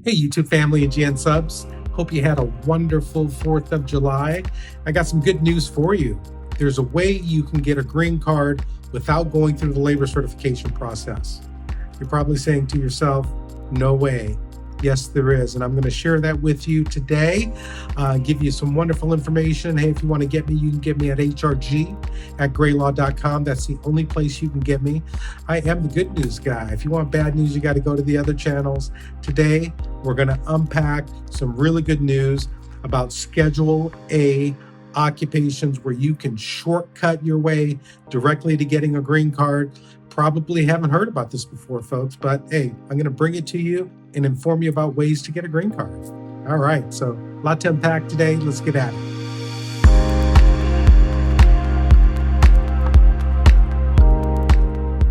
Hey, YouTube family and GN subs. Hope you had a wonderful 4th of July. I got some good news for you. There's a way you can get a green card without going through the labor certification process. You're probably saying to yourself, no way. Yes, there is. And I'm going to share that with you today, give you some wonderful information. Hey, if you want to get me, you can get me at hrg@graylaw.com. That's the only place you can get me. I am the good news guy. If you want bad news, you got to go to the other channels. Today, we're going to unpack some really good news about Schedule A occupations where you can shortcut your way directly to getting a green card. Probably haven't heard about this before, folks, but hey, I'm going to bring it to you and inform you about ways to get a green card. All right, so a lot to unpack today. Let's get at it.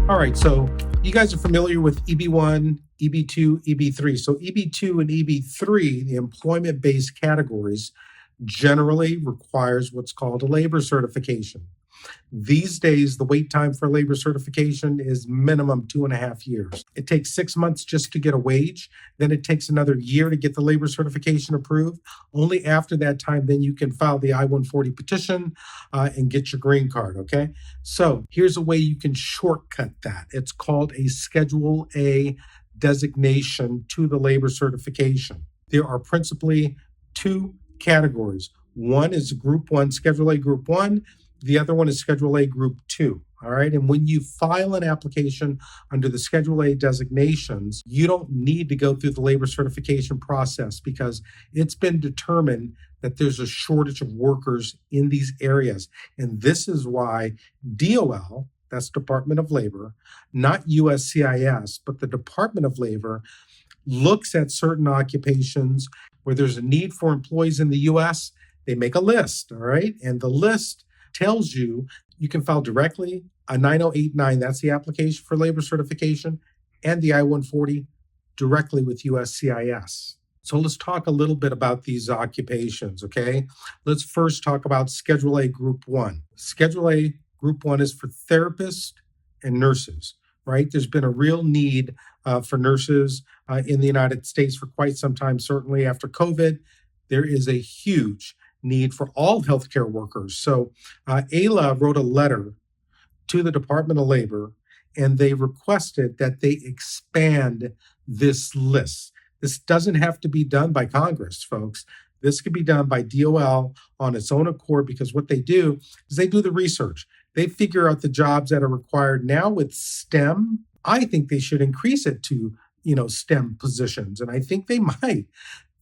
All right, so you guys are familiar with EB1, EB2, EB3. So EB2 and EB3, the employment-based categories, generally requires what's called a labor certification. These days, the wait time for labor certification is minimum 2.5 years. It takes 6 months just to get a wage. Then it takes another year to get the labor certification approved. Only after that time, then you can file the I-140 petition and get your green card, okay? So here's a way you can shortcut that. It's called a Schedule A designation to the labor certification. There are principally two categories. One is Group 1, Schedule A Group 1. The other one is Schedule A Group 2, all right? And when you file an application under the Schedule A designations, you don't need to go through the labor certification process because it's been determined that there's a shortage of workers in these areas. And this is why DOL, that's Department of Labor, not USCIS, but the Department of Labor, looks at certain occupations where there's a need for employees in the US. They make a list, all right? And the list tells you can file directly a 9089, that's the application for labor certification, and the I-140 directly with USCIS. So let's talk a little bit about these occupations, okay? Let's first talk about Schedule A Group 1. Schedule A Group 1 is for therapists and nurses, right? There's been a real need for nurses in the United States for quite some time, certainly after COVID. There is a huge need for all healthcare workers. So ALA wrote a letter to the Department of Labor, and they requested that they expand this list. This doesn't have to be done by Congress, folks. This could be done by DOL on its own accord, because what they do is they do the research. They figure out the jobs that are required now with STEM. I think they should increase it to, STEM positions, and I think they might.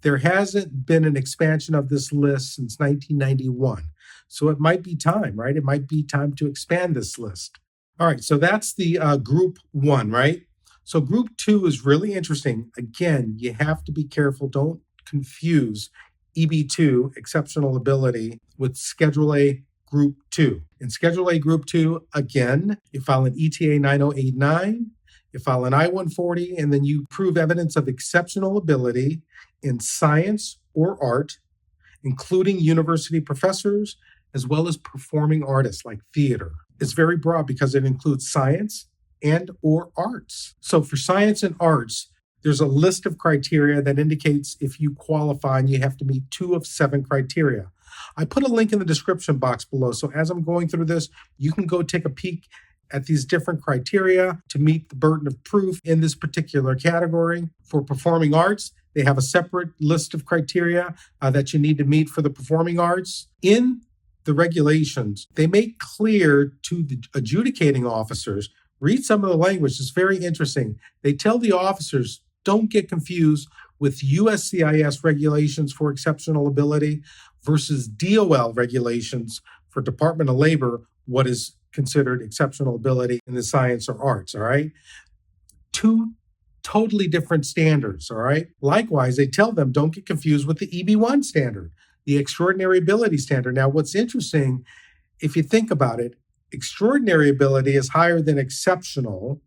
There hasn't been an expansion of this list since 1991. So it might be time, right? It might be time to expand this list. All right, so that's the Group 1, right? So Group 2 is really interesting. Again, you have to be careful. Don't confuse EB2, exceptional ability, with Schedule A Group 2. In Schedule A Group 2, again, you file an ETA 9089, you file an I-140, and then you prove evidence of exceptional ability in science or art, including university professors, as well as performing artists like theater. It's very broad because it includes science and or arts. So for science and arts, there's a list of criteria that indicates if you qualify, and you have to meet 2 of 7 criteria. I put a link in the description box below. So as I'm going through this, you can go take a peek at these different criteria to meet the burden of proof in this particular category. For performing arts, they have a separate list of criteria that you need to meet for the performing arts. In the regulations, they make clear to the adjudicating officers, read some of the language, it's very interesting. They tell the officers, don't get confused with USCIS regulations for exceptional ability versus DOL regulations for Department of Labor, what is considered exceptional ability in the science or arts, all right? 2 totally different standards, all right? Likewise, they tell them don't get confused with the EB1 standard, the extraordinary ability standard. Now, what's interesting, if you think about it, extraordinary ability is higher than exceptional,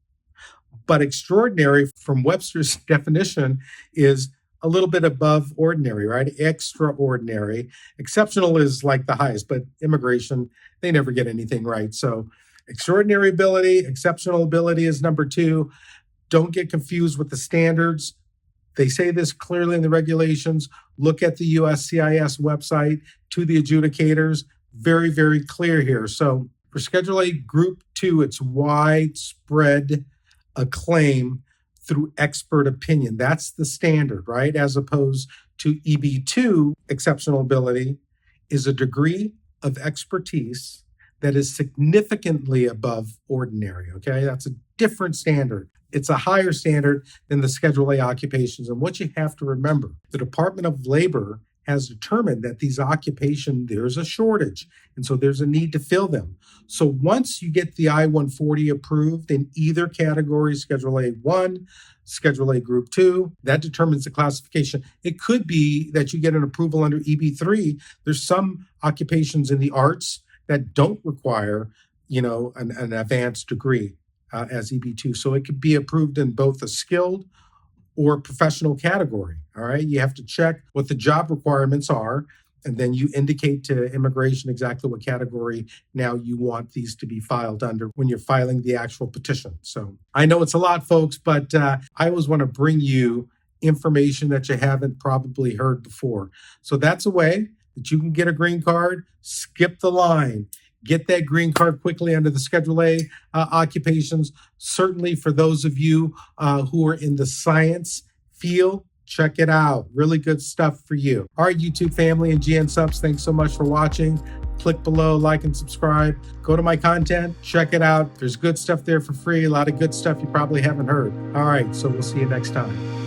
but extraordinary from Webster's definition is a little bit above ordinary, right? Extraordinary. Exceptional is like the highest, but immigration, they never get anything right. So extraordinary ability, exceptional ability is number 2. Don't get confused with the standards. They say this clearly in the regulations. Look at the USCIS website to the adjudicators. Very, very clear here. So for Schedule A Group 2, it's widespread acclaim through expert opinion. That's the standard, right? As opposed to EB2, exceptional ability is a degree of expertise that is significantly above ordinary, okay? That's a different standard. It's a higher standard than the Schedule A occupations. And what you have to remember, the Department of Labor has determined that these occupations, there's a shortage. And so there's a need to fill them. So once you get the I-140 approved in either category, Schedule A1, Schedule A Group 2, that determines the classification. It could be that you get an approval under EB3. There's some occupations in the arts that don't require, an advanced degree as EB2. So it could be approved in both a skilled or professional category. All right. You have to check what the job requirements are, and then you indicate to immigration exactly what category now you want these to be filed under when you're filing the actual petition. So I know it's a lot, folks, but I always want to bring you information that you haven't probably heard before. So that's a way that you can get a green card, skip the line. Get that green card quickly under the Schedule A occupations. Certainly for those of you who are in the science field, check it out. Really good stuff for you. All right, YouTube family and GN subs, thanks so much for watching. Click below, like and subscribe. Go to my content, check it out. There's good stuff there for free. A lot of good stuff you probably haven't heard. All right, so we'll see you next time.